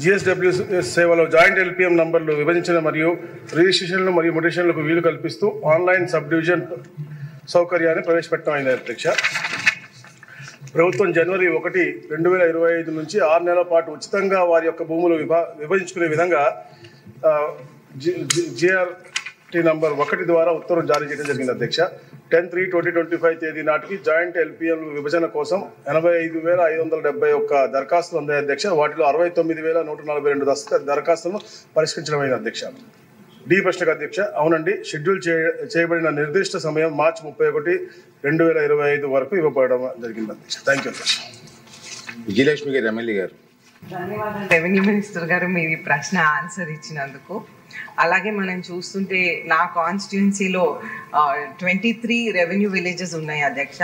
GSWS సేవలో joint LPM నంబర్లు విభజించిన మరియు రిజిస్ట్రేషన్లు మరియు మ్యుటేషన్లకు వీలు కల్పిస్తూ ఆన్లైన్ సబ్ డివిజన్ సౌకర్యాన్ని ప్రవేశపెట్టమైంది అధ్యక్ష. ప్రభుత్వం జనవరి 1, 2025 నుంచి 6 నెలల పాటు ఉచితంగా వారి యొక్క భూములు విభజించుకునే విధంగా GRT నంబర్ 1 ద్వారా ఉత్తర్వులు జారీ చేయడం జరిగింది అధ్యక్ష. 10/3/2025 తేదీ నాటికి జాయింట్ LPM విభజన కోసం 85,571 దరఖాస్తులు అందాయి అధ్యక్ష. వాటిలో 69,142 దరఖాస్తులను పరిష్కరించడమైంది అధ్యక్ష. డి ప్రశ్నకు అధ్యక్ష, అవునండి, షెడ్యూల్ చేయబడిన నిర్దిష్ట సమయం మార్చి 31, 2025 వరకు ఇవ్వబడడం జరిగింది అధ్యక్ష. థ్యాంక్ యూ అధ్యక్ష. విజయలక్ష్మి గారు, ఎమ్మెల్యే గారు. ధన్యవాదాలు రెవెన్యూ మినిస్టర్ గారు, మీ ప్రశ్న ఆన్సర్ ఇచ్చినందుకు. అలాగే మనం చూస్తుంటే నా కాన్స్టిట్యున్సీలో 23 రెవెన్యూ విలేజెస్ ఉన్నాయి అధ్యక్ష.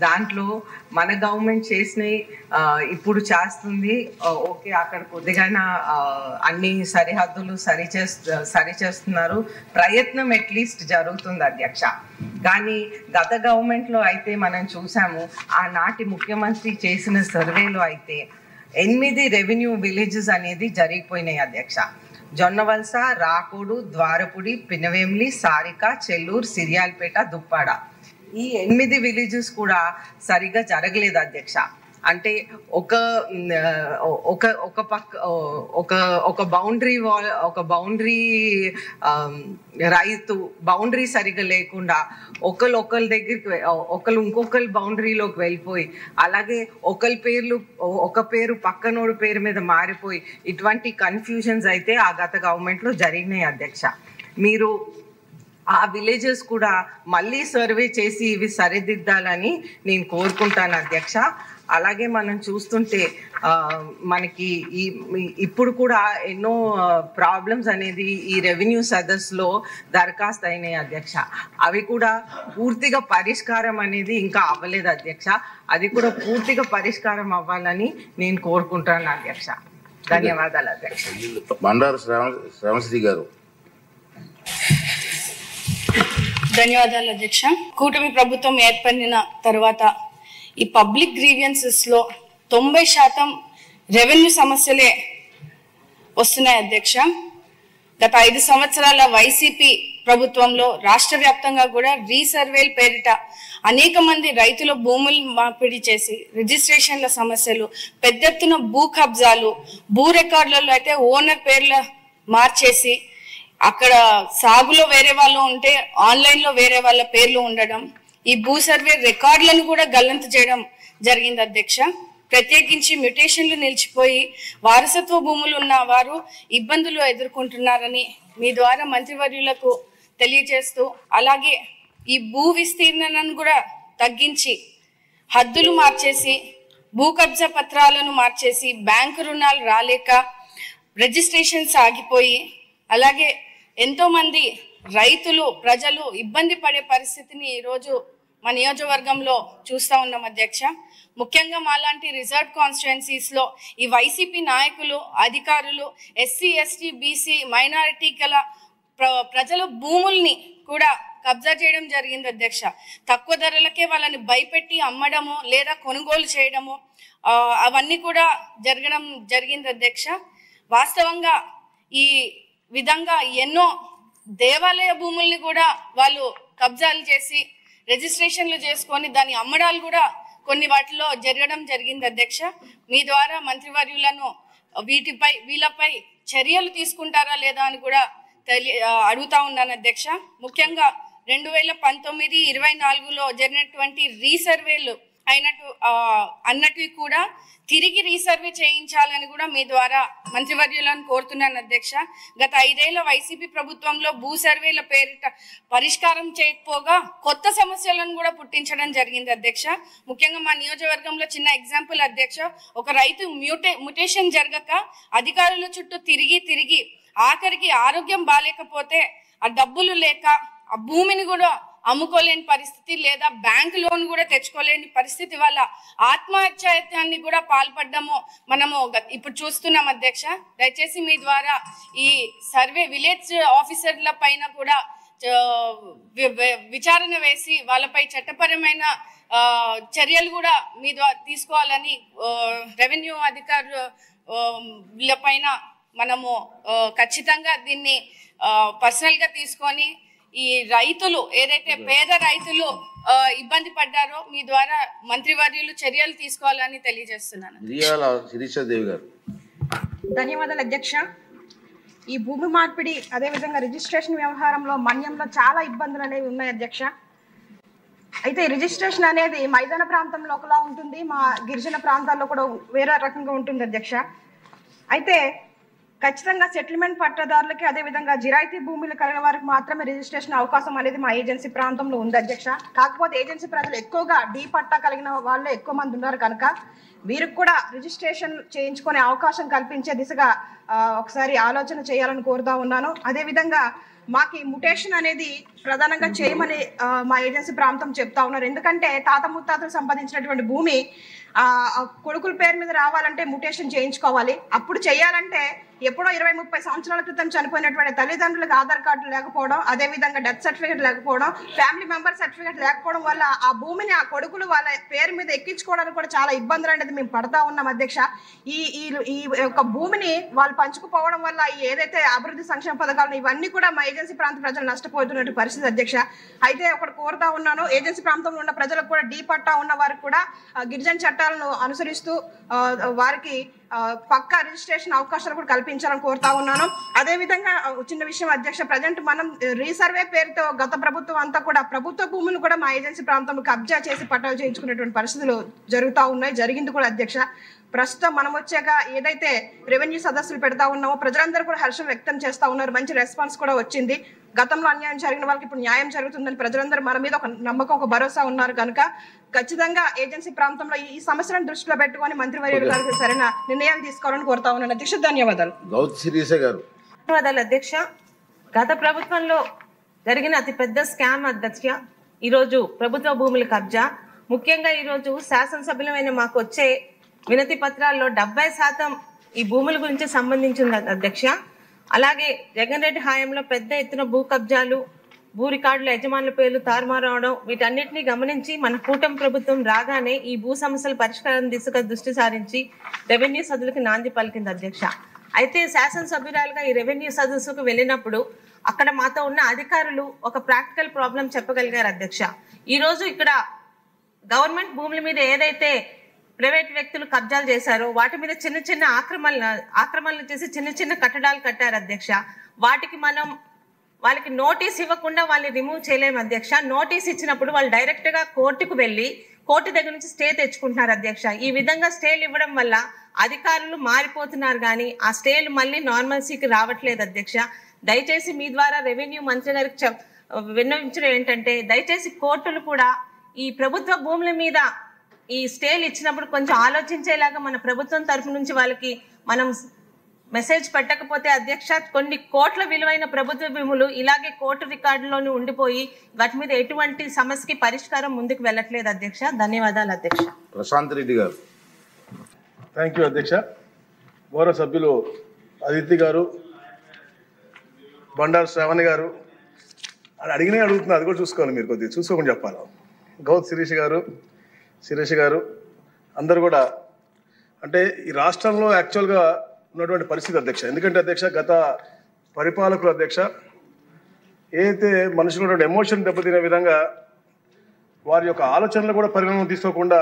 దాంట్లో మన గవర్నమెంట్ చేసినవి ఇప్పుడు చేస్తుంది. ఓకే, అక్కడ కొద్దిగా అన్ని సరిహద్దులు సరిచేస్తున్నారు, ప్రయత్నం అట్లీస్ట్ జరుగుతుంది అధ్యక్ష. కానీ గత గవర్నమెంట్లో అయితే మనం చూసాము, ఆనాటి ముఖ్యమంత్రి చేసిన సర్వేలో అయితే 8 రెవెన్యూ విలేజెస్ అనేది జరిగిపోయినాయి అధ్యక్ష. జొన్నవలస, రాకోడు, ద్వారపుడి, పినవేంలి, సారిక, చెల్లూరు, సిరియాల్పేట, దుప్పాడ, ఈ 8 విలేజెస్ కూడా సరిగ్గా జరగలేదు అధ్యక్ష. అంటే ఒక బౌండరీ వాల్, ఒక బౌండరీ రైతు బౌండరీ సరిగ్గా లేకుండా ఒకరి దగ్గరికి ఇంకొకరి బౌండరీలోకి వెళ్ళిపోయి, అలాగే ఒక పేరు పక్కనోడు పేరు మీద మారిపోయి ఇటువంటి కన్ఫ్యూజన్స్ అయితే ఆ గత గవర్నమెంట్లో జరిగినాయి అధ్యక్ష. మీరు ఆ విలేజెస్ కూడా మళ్ళీ సర్వే చేసి ఇవి సరిదిద్దాలని నేను కోరుకుంటాను అధ్యక్ష. అలాగే మనం చూస్తుంటే మనకి ఇప్పుడు కూడా ఎన్నో ప్రాబ్లమ్స్ అనేది ఈ రెవెన్యూ సదస్సులో దరఖాస్తు అయినాయి అధ్యక్ష. అవి కూడా పూర్తిగా పరిష్కారం అనేది ఇంకా అవ్వలేదు అధ్యక్ష. అది కూడా పూర్తిగా పరిష్కారం అవ్వాలని నేను కోరుకుంటాను అధ్యక్ష. ధన్యవాదాలు అధ్యక్ష. బండారు శ్రావణశ్రీ గారు. ధన్యవాదాలు అధ్యక్ష. కూటమి ప్రభుత్వం ఏర్పడిన తర్వాత ఈ పబ్లిక్ గ్రీవియన్సెస్లో 90% రెవెన్యూ సమస్యలే వస్తున్నాయి అధ్యక్ష. గత 5 సంవత్సరాల వైసీపీ ప్రభుత్వంలో రాష్ట్ర వ్యాప్తంగా కూడా రీసర్వేల పేరిట అనేక మంది రైతుల భూములు మార్పిడి చేసి రిజిస్ట్రేషన్ల సమస్యలు, పెద్ద ఎత్తున భూ కబ్జాలు, భూ రికార్డులలో అయితే ఓనర్ పేర్ల మార్చేసి అక్కడ సాగులో వేరే వాళ్ళు ఉంటే ఆన్లైన్లో వేరే వాళ్ళ పేర్లు ఉండడం, ఈ భూ సర్వే రికార్డులను కూడా గల్లంతు చేయడం జరిగింది అధ్యక్ష. ప్రత్యేకించి మ్యుటేషన్లు నిలిచిపోయి వారసత్వ భూములు ఉన్న వారు ఇబ్బందులు ఎదుర్కొంటున్నారని మీ ద్వారా మంత్రివర్యులకు తెలియజేస్తూ, అలాగే ఈ భూ విస్తీర్ణను కూడా తగ్గించి హద్దులు మార్చేసి భూ కబ్జా పత్రాలను మార్చేసి బ్యాంకు రుణాలు రాలేక రిజిస్ట్రేషన్స్ ఆగిపోయి, అలాగే ఎంతో మంది రైతులు ప్రజలు ఇబ్బంది పడే పరిస్థితిని ఈరోజు మా నియోజకవర్గంలో చూస్తూ ఉన్నాం అధ్యక్ష. ముఖ్యంగా మాలాంటి రిజర్వ్ కాన్స్టిట్యుయెన్సీస్లో ఈ వైసీపీ నాయకులు, అధికారులు ఎస్సీ, ఎస్టీ, బీసీ, మైనారిటీ గల ప్రజల భూముల్ని కూడా కబ్జా చేయడం జరిగింది అధ్యక్ష. తక్కువ ధరలకే వాళ్ళని భయపెట్టి అమ్మడము లేదా కొనుగోలు చేయడము అవన్నీ కూడా జరగడం జరిగింది అధ్యక్ష. వాస్తవంగా ఈ విధంగా ఎన్నో దేవాలయ భూముల్ని కూడా వాళ్ళు కబ్జాలు చేసి రిజిస్ట్రేషన్లు చేసుకొని దాని అమ్మడాలు కూడా కొన్ని వాటిలో జరగడం జరిగింది అధ్యక్ష. మీ ద్వారా మంత్రివర్యులను వీళ్ళపై చర్యలు తీసుకుంటారా లేదా అని కూడా అడుగుతా ఉన్నాను అధ్యక్ష. ముఖ్యంగా 2019-24లో జరిగినటువంటి రీసర్వేలు అన్నట్టు కూడా తిరిగి రీసర్వే చేయించాలని కూడా మీ ద్వారా మంత్రివర్యులను కోరుతున్నాను అధ్యక్ష. గత 5 ఏళ్ల వైసీపీ ప్రభుత్వంలో భూ సర్వేల పేరిట పరిష్కారం చేయకపోగా కొత్త సమస్యలను కూడా పుట్టించడం జరిగింది అధ్యక్ష. ముఖ్యంగా మా నియోజకవర్గంలో చిన్న ఎగ్జాంపుల్ అధ్యక్ష, ఒక రైతు మ్యుటేషన్ జరగక అధికారుల చుట్టూ తిరిగి ఆఖరికి ఆరోగ్యం బాగాలేకపోతే ఆ డబ్బులు లేక ఆ భూమిని కూడా అమ్ముకోలేని పరిస్థితి లేదా బ్యాంక్ లోన్ కూడా తెచ్చుకోలేని పరిస్థితి వల్ల ఆత్మహత్యాన్ని కూడా పాల్పడ్డము మనము ఇప్పుడు చూస్తున్నాం అధ్యక్ష. దయచేసి మీ ద్వారా ఈ సర్వే విలేజ్ ఆఫీసర్ల పైన కూడా విచారణ వేసి వాళ్ళపై చట్టపరమైన చర్యలు కూడా మీ ద్వారా తీసుకోవాలని రెవెన్యూ అధికారులు వీళ్ళపైన మనము ఖచ్చితంగా దీన్ని పర్సనల్గా తీసుకొని ఈ రైతులు ఏదైతే పేద రైతులు ఇబ్బంది పడ్డారో మీ ద్వారా మంత్రివర్యులు చర్యలు తీసుకోవాలని తెలియజేస్తున్నాను. ధన్యవాదాలు అధ్యక్ష. ఈ భూమి మార్పిడి అదేవిధంగా రిజిస్ట్రేషన్ వ్యవహారంలో మన్యంలో చాలా ఇబ్బందులు అనేవి ఉన్నాయి అధ్యక్ష. అయితే రిజిస్ట్రేషన్ అనేది మైదాన ప్రాంతంలో ఒకలా ఉంటుంది, మా గిరిజన ప్రాంతాల్లో కూడా వేరే రకంగా ఉంటుంది అధ్యక్ష. అయితే ఖచ్చితంగా సెటిల్మెంట్ పట్టాదారులకి అదేవిధంగా జిరాయితీ భూములు కలిగిన వారికి మాత్రమే రిజిస్ట్రేషన్ అవకాశం అనేది మా ఏజెన్సీ ప్రాంతంలో ఉంది అధ్యక్ష. కాకపోతే ఏజెన్సీ ప్రజలు ఎక్కువగా డీ పట్టా కలిగిన వాళ్ళే ఎక్కువ మంది ఉన్నారు కనుక వీరికి కూడా రిజిస్ట్రేషన్ చేయించుకునే అవకాశం కల్పించే దిశగా ఒకసారి ఆలోచన చేయాలని కోరుతా ఉన్నాను. అదేవిధంగా మాకు ఈ ముటేషన్ అనేది ప్రధానంగా చేయమని మా ఏజెన్సీ ప్రాంతం చెప్తా ఉన్నారు. ఎందుకంటే తాత ముత్తాతలు సంపాదించినటువంటి భూమి కొడుకుల పేరు మీద రావాలంటే ముటేషన్ చేయించుకోవాలి. అప్పుడు చేయాలంటే ఎప్పుడో 20-30 సంవత్సరాల క్రితం చనిపోయినటువంటి తల్లిదండ్రులకు ఆధార్ కార్డు లేకపోవడం, అదేవిధంగా డెత్ సర్టిఫికేట్ లేకపోవడం, ఫ్యామిలీ మెంబర్ సర్టిఫికేట్ లేకపోవడం వల్ల ఆ భూమిని ఆ కొడుకులు వాళ్ళ పేరు మీద ఎక్కించుకోవడానికి కూడా చాలా ఇబ్బందులు అనేది మేము పడతా ఉన్నాం అధ్యక్ష. ఈ యొక్క భూమిని వాళ్ళు పంచుకుపోవడం వల్ల ఏదైతే అభివృద్ధి సంక్షేమ పథకాలు ఇవన్నీ కూడా మా ఏజెన్సీ ప్రాంత ప్రజలు నష్టపోతున్నటువంటి పరిస్థితి అధ్యక్ష. అయితే ఒకటి కోరుతా ఉన్నాను, ఏజెన్సీ ప్రాంతంలో ఉన్న ప్రజలకు కూడా డీ పట్టా ఉన్న వారికి కూడా గిరిజన చట్టాలను అనుసరిస్తూ వారికి పక్కా రిజిస్ట్రేషన్ అవకాశాలు కూడా కల్పించాలని కోరుతా ఉన్నాను. అదేవిధంగా చిన్న విషయం అధ్యక్ష, ప్రజెంట్ మనం రీసర్వే పేరుతో గత ప్రభుత్వం అంతా కూడా ప్రభుత్వ భూములు కూడా మా ఏజెన్సీ ప్రాంతంలో కబ్జా చేసి పట్టాలు చేయించుకునేటువంటి పరిస్థితులు జరుగుతూ ఉన్నాయి, జరిగింది కూడా అధ్యక్ష. ప్రస్తుతం మనం వచ్చాక ఏదైతే రెవెన్యూ సదస్సులు పెడతా ఉన్నామో ప్రజలందరూ కూడా హర్షం వ్యక్తం చేస్తూ ఉన్నారు, మంచి రెస్పాన్స్ కూడా వచ్చింది. గతంలో అన్యాయం జరిగిన వాళ్ళకి ఇప్పుడు న్యాయం జరుగుతుందని ప్రజలందరూ మన మీద ఒక నమ్మకం, ఒక భరోసా ఉన్నారు కనుక ఖచ్చితంగా ఏజెన్సీ ప్రాంతంలో ఈ సమస్యలను దృష్టిలో పెట్టుకొని మంత్రివర్యులు గారికి సరైన నిర్ణయాలు తీసుకోవాలని కోరుతా ఉన్నాను అధ్యక్ష. ధన్యవాదాలు. ధన్యవాదాలు అధ్యక్ష. గత ప్రభుత్వంలో జరిగిన అతిపెద్ద స్కామ్ అధ్యక్ష ఈరోజు ప్రభుత్వ భూముల కబ్జా. ముఖ్యంగా ఈరోజు శాసనసభ్యులమైన మాకు వచ్చే వినతి పత్రాల్లో 70% ఈ భూముల గురించి సంబంధించింది అధ్యక్ష. అలాగే జగన్ రెడ్డి హయాంలో పెద్ద ఎత్తున భూ కబ్జాలు, భూ రికార్డుల యజమానుల పేర్లు తారుమారు అవడం, వీటన్నిటిని గమనించి మన కూటమి ప్రభుత్వం రాగానే ఈ భూ సమస్యల పరిష్కారం దిశగా దృష్టి సారించి రెవెన్యూ సదస్సులకు నాంది పలికింది అధ్యక్ష. అయితే శాసనసభ్యురాలుగా ఈ రెవెన్యూ సదస్సుకు వెళ్ళినప్పుడు అక్కడ మాతో ఉన్న అధికారులు ఒక ప్రాక్టికల్ ప్రాబ్లం చెప్పగలిగారు అధ్యక్ష. ఈరోజు ఇక్కడ గవర్నమెంట్ భూముల మీద ఏదైతే ప్రైవేట్ వ్యక్తులు కబ్జాలు చేశారో వాటి మీద చిన్న చిన్న ఆక్రమణలు చేసి చిన్న చిన్న కట్టడాలు కట్టారు అధ్యక్ష. వాటికి మనం వాళ్ళకి నోటీస్ ఇవ్వకుండా వాళ్ళని రిమూవ్ చేయలేము అధ్యక్ష. నోటీస్ ఇచ్చినప్పుడు వాళ్ళు డైరెక్ట్గా కోర్టుకు వెళ్ళి కోర్టు దగ్గర నుంచి స్టే తెచ్చుకుంటున్నారు అధ్యక్ష. ఈ విధంగా స్టేలు ఇవ్వడం వల్ల అధికారులు మారిపోతున్నారు కానీ ఆ స్టేలు మళ్ళీ నార్మల్సీకి రావట్లేదు అధ్యక్ష. దయచేసి మీ ద్వారా రెవెన్యూ మంత్రి గారికి విన్నవించడం ఏంటంటే దయచేసి కోర్టులు కూడా ఈ ప్రభుత్వ భూముల మీద ఈ స్టేలు ఇచ్చినప్పుడు కొంచెం ఆలోచించేలాగా మన ప్రభుత్వం తరఫు నుంచి వాళ్ళకి మనం మెసేజ్ పెట్టకపోతే అధ్యక్ష కొన్ని కోట్ల విలువైన ప్రభుత్వ భూములు ఇలాగే కోర్టు రికార్డులోనే ఉండిపోయి వాటి మీద ఎటువంటి సమస్యకి పరిష్కారం ముందుకు వెళ్ళట్లేదు అధ్యక్ష. ధన్యవాదాలు అధ్యక్ష. ప్రశాంత్ రెడ్డి గారు. థ్యాంక్ యూ అధ్యక్ష. గౌరవ సభ్యులు అదితి గారు, బండారు శ్రావణి గారు అని అడిగినే అడుగుతున్నారు, అది కూడా చూసుకోవాలి, మీరు కొద్దిగా చూసుకోకుండా చెప్పాలి. గౌత్ శిరీష్ గారు అందరూ కూడా అంటే ఈ రాష్ట్రంలో యాక్చువల్గా ఉన్నటువంటి పరిస్థితి అధ్యక్ష. ఎందుకంటే అధ్యక్ష గత పరిపాలకులు అధ్యక్ష ఏదైతే మనుషులు ఉన్నటువంటి ఎమోషన్ దెబ్బతినే విధంగా వారి యొక్క ఆలోచనలు కూడా పరిగణన తీసుకోకుండా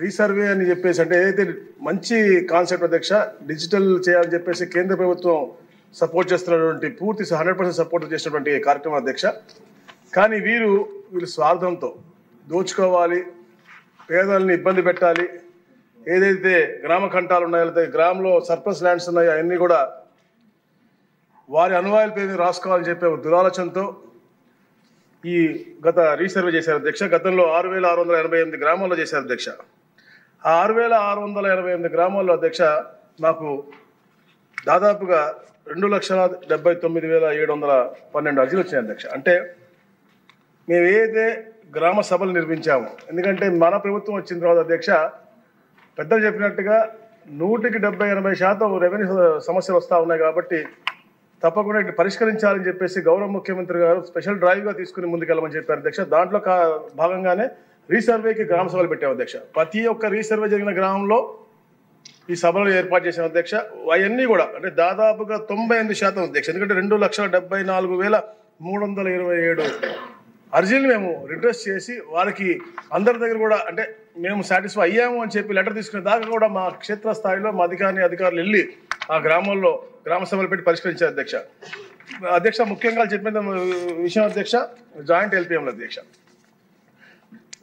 రీసర్వే అని చెప్పేసి అంటే ఏదైతే మంచి కాన్సెప్ట్ అధ్యక్ష డిజిటల్ చేయాలని చెప్పేసి కేంద్ర ప్రభుత్వం సపోర్ట్ చేస్తున్నటువంటి పూర్తి 100% సపోర్ట్ చేసినటువంటి కార్యక్రమం అధ్యక్ష. కానీ వీళ్ళు స్వార్థంతో దోచుకోవాలి, పేదల్ని ఇబ్బంది పెట్టాలి, ఏదైతే గ్రామ కంఠాలు ఉన్నాయో లేకపోతే గ్రామంలో సర్ప్లస్ ల్యాండ్స్ ఉన్నాయో అవన్నీ కూడా వారి అనువాయిల పేరు రాసుకోవాలని చెప్పే దురాలోచనతో ఈ గత రీసర్వే చేశారు అధ్యక్ష. గతంలో 6,688 గ్రామాల్లో చేశారు అధ్యక్ష. ఆ 6,688 గ్రామాల్లో అధ్యక్ష మాకు దాదాపుగా 2,79,712 అర్జీలు వచ్చినాయి అధ్యక్ష. అంటే మేము ఏదైతే గ్రామ సభలు నిర్మించాము, ఎందుకంటే మన ప్రభుత్వం వచ్చిన తర్వాత అధ్యక్ష పెద్దలు చెప్పినట్టుగా 100-80% రెవెన్యూ సమస్యలు వస్తూ ఉన్నాయి కాబట్టి తప్పకుండా పరిష్కరించాలని చెప్పేసి గౌరవ ముఖ్యమంత్రి గారు స్పెషల్ డ్రైవ్గా తీసుకుని ముందుకెళ్ళమని చెప్పారు అధ్యక్ష. దాంట్లో భాగంగానే రీసర్వేకి గ్రామ సభలు పెట్టాము అధ్యక్ష. ప్రతి ఒక్క రీసర్వే జరిగిన గ్రామంలో ఈ సభలో ఏర్పాటు చేసిన అధ్యక్ష. అవన్నీ కూడా అంటే దాదాపుగా 98% అధ్యక్ష. ఎందుకంటే 2,74,327 అర్జీలు మేము రిక్వెస్ట్ చేసి వారికి అందరి దగ్గర కూడా అంటే మేము సాటిస్ఫై అయ్యాము అని చెప్పి లెటర్ తీసుకునే దాకా కూడా మా క్షేత్రస్థాయిలో మా అధికారులు వెళ్ళి ఆ గ్రామాల్లో గ్రామ సభలు పెట్టి పరిష్కరించారు అధ్యక్ష. అధ్యక్ష ముఖ్యంగా చెప్పిన విషయం అధ్యక్ష, జాయింట్ ఎల్పిఎంల అధ్యక్ష,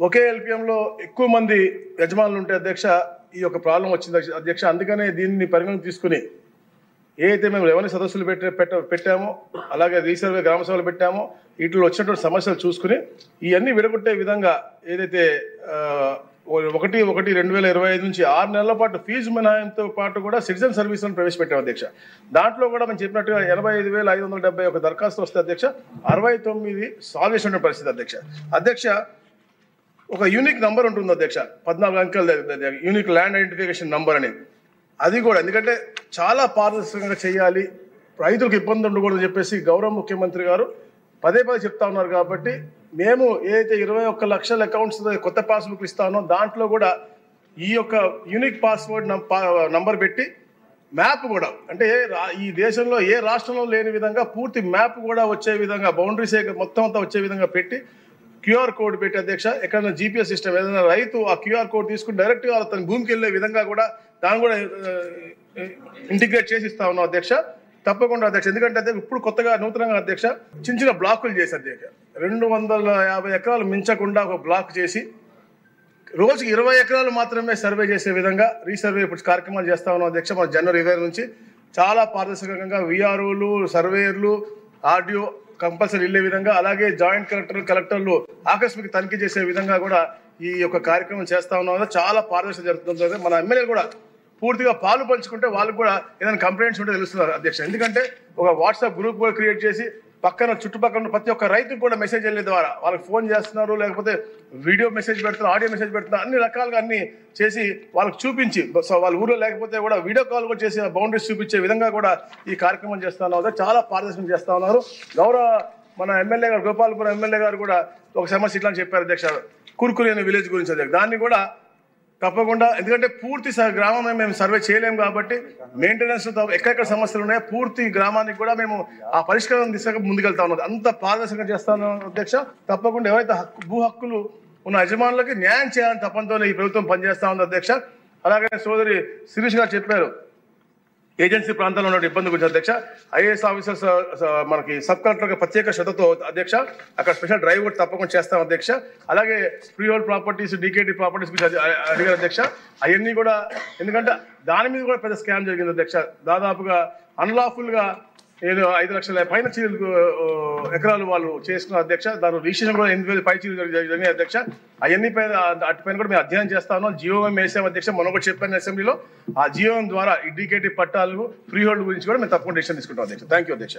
ఒకే ఎల్పిఎంలో ఎక్కువ మంది యజమానులు ఉంటే అధ్యక్ష ఈ యొక్క ప్రాబ్లం వచ్చింది అధ్యక్ష. అందుకనే దీన్ని పరిగణన తీసుకుని ఏదైతే మేము రెవెన్యూ సదస్సులు పెట్టామో అలాగే రీసర్వే గ్రామ సభలు పెట్టామో వీటిలో వచ్చినటువంటి సమస్యలు చూసుకుని ఇవన్నీ విడగొట్టే విధంగా ఏదైతే 1/1/2025 నుంచి 6 నెలల పాటు ఫీజు మినహాయింపుతో పాటు కూడా సిటిజన్ సర్వీసులను ప్రవేశపెట్టాం అధ్యక్ష. దాంట్లో కూడా మనం చెప్పినట్టుగా 85,571 దరఖాస్తు వస్తే అధ్యక్ష 69 సాల్వ్ చేసిన పరిస్థితి అధ్యక్ష. అధ్యక్ష ఒక యూనిక్ నంబర్ ఉంటుంది అధ్యక్ష, 14 అంకెల యూనిక్ ల్యాండ్ ఐడెంటిఫికేషన్ నంబర్ అనేది. అది కూడా ఎందుకంటే చాలా పారదర్శకంగా చేయాలి, రైతులకు ఇబ్బంది ఉండకూడదని చెప్పేసి గౌరవ ముఖ్యమంత్రి గారు పదే చెప్తా ఉన్నారు. కాబట్టి మేము ఏదైతే 21 లక్షల అకౌంట్స్ కొత్త పాస్బుక్ ఇస్తానో దాంట్లో కూడా ఈ యొక్క యూనిక్ పాస్వర్డ్ నంబర్ పెట్టి మ్యాప్ కూడా అంటే ఈ దేశంలో ఏ రాష్ట్రంలో లేని విధంగా పూర్తి మ్యాప్ కూడా వచ్చే విధంగా బౌండరీస్ మొత్తం అంతా వచ్చే విధంగా పెట్టి QR కోడ్ పెట్టి అధ్యక్ష, ఎక్కడైనా GPS సిస్టమ్ ఏదైనా రైతు ఆ QR కోడ్ తీసుకుని డైరెక్ట్గా తన భూమికి వెళ్ళే విధంగా కూడా దాన్ని కూడా ఇంటిగ్రేట్ చేసి ఇస్తా ఉన్నాం అధ్యక్ష. తప్పకుండా అధ్యక్ష, ఎందుకంటే అధ్యక్ష ఇప్పుడు కొత్తగా నూతనంగా అధ్యక్ష చిన్న బ్లాకులు చేసి అధ్యక్ష 250 ఎకరాలు మించకుండా ఒక బ్లాక్ చేసి రోజుకి 20 ఎకరాలు మాత్రమే సర్వే చేసే విధంగా రీసర్వే ఇప్పుడు కార్యక్రమాలు చేస్తా ఉన్నాం అధ్యక్ష. మన జనవరి 20 నుంచి చాలా పారదర్శకంగా VROలు సర్వేయర్లు ఆర్డీఓ కంపల్సరీ వెళ్ళే విధంగా అలాగే జాయింట్ కలెక్టర్లు ఆకస్మిక తనిఖీ చేసే విధంగా కూడా ఈ యొక్క కార్యక్రమం చేస్తా ఉన్నాం. చాలా పారదర్శక జరుగుతుంది. మన ఎమ్మెల్యేలు కూడా పూర్తిగా పాలు పంచుకుంటే వాళ్ళకు కూడా ఏదైనా కంప్లైంట్స్ ఉంటే తెలుస్తున్నారు అధ్యక్ష. ఎందుకంటే ఒక వాట్సాప్ గ్రూప్ కూడా క్రియేట్ చేసి పక్కన చుట్టుపక్కల ప్రతి ఒక్క రైతుకు కూడా మెసేజ్ వెళ్ళే ద్వారా వాళ్ళకి ఫోన్ చేస్తున్నారు, లేకపోతే వీడియో మెసేజ్ పెడుతున్నారు, ఆడియో మెసేజ్ పెడుతున్నారు, అన్ని రకాలుగా అన్ని చేసి వాళ్ళకి చూపించి వాళ్ళ ఊళ్ళో లేకపోతే కూడా వీడియో కాల్ కూడా చేసి బౌండరీస్ చూపించే విధంగా కూడా ఈ కార్యక్రమం చేస్తా ఉన్నారు. చాలా పారదర్శకం చేస్తా ఉన్నారు. గౌరవ మన ఎమ్మెల్యే గారు గోపాలపురం ఎమ్మెల్యే గారు కూడా ఒక సమస్య ఇట్లా చెప్పారు అధ్యక్ష, కుర్కురి అనే విలేజ్ గురించి అధ్యక్ష. దాన్ని కూడా తప్పకుండా ఎందుకంటే పూర్తి గ్రామం మేము సర్వే చేయలేము కాబట్టి మెయింటెనెన్స్ ఎక్కడెక్కడ సమస్యలు ఉన్నాయో పూర్తి గ్రామానికి కూడా మేము ఆ పరిష్కారం దిశగా ముందుకెళ్తా ఉన్నది. అంత పారదర్శకంగా చేస్తాను అధ్యక్ష. తప్పకుండా ఎవరైతే భూ హక్కులు ఉన్న యజమానులకి న్యాయం చేయాలని తప్పనితో ఈ ప్రభుత్వం పనిచేస్తా ఉంది అధ్యక్ష. అలాగే సోదరి శిరీష్ గారు చెప్పారు ఏజెన్సీ ప్రాంతాల్లో ఉన్న ఇబ్బంది గురించి అధ్యక్ష. IAS ఆఫీసర్స్ మనకి సబ్ కలెక్టర్ ప్రత్యేక శ్రద్ధతో అధ్యక్ష అక్కడ స్పెషల్ డ్రైవ్ కూడా తప్పకుండా చేస్తాం అధ్యక్ష. అలాగే free hold properties DKT properties గురించి అడిగారు అధ్యక్ష. అవన్నీ కూడా ఎందుకంటే దాని మీద కూడా పెద్ద స్కామ్ జరిగింది అధ్యక్ష. దాదాపుగా అన్లాఫుల్గా ఏదో 5 లక్షల పైన ఎకరాలు వాళ్ళు చేసుకున్నారు అధ్యక్ష. దాని రిజిస్ట్రేషన్ కూడా 8,000 పై జరిగినాయి అధ్యక్ష. అవన్నీ అటుపైన కూడా మేము అధ్యయనం చేస్తా ఉన్నాం. GOM వేసాం అధ్యక్ష. మొన్న కూడా చెప్పాను అసెంబ్లీలో. ఆ GOM ద్వారా ఈ DKT పట్టాలు ఫ్రీ హోల్డ్ గురించి కూడా మేము తప్పకుండా డిసిషన్ తీసుకుంటాం అధ్యక్ష. థ్యాంక్ యూ అధ్యక్ష.